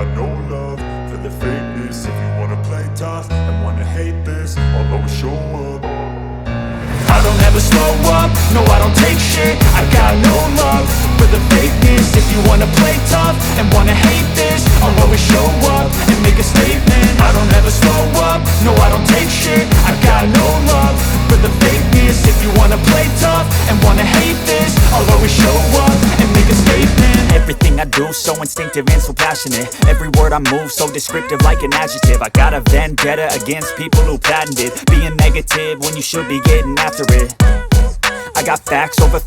got no love for the fakeness. If you wanna play tough and wanna hate this, I'll always show up. I don't ever slow up, no I don't take shit. I got no love for the fakeness. If you wanna play tough and wanna hate this, I'll always show up and make a statement. I don't ever slow up, no I don't take shit. I got no love for the fakeness. If you wanna play tough and wanna hate this, I'll always show up and make a statement. Everything I do so instinctive and so passionate. Every word I move so descriptive like an adjective. I got a vendetta against people who patented being negative when you should be getting after it. I got facts over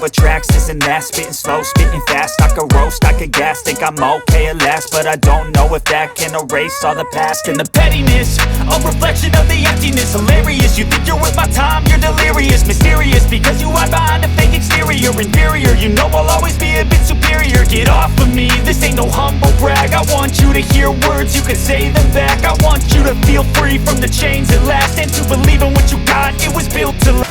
tracks, this and that. Spitting slow, spitting fast, I could roast, I could gas. Think I'm okay at last, but I don't know if that can erase all the past. And the pettiness, a reflection of the emptiness. Hilarious, you think you're worth my time, you're delirious. Mysterious, because you hide behind a fake exterior. Inferior, you know I'll always be a bit superior. Get off of me, this ain't no humble brag. I want you to hear words, you can say them back. I want you to feel free from the chains at last, and to believe in what you got, it was built to last.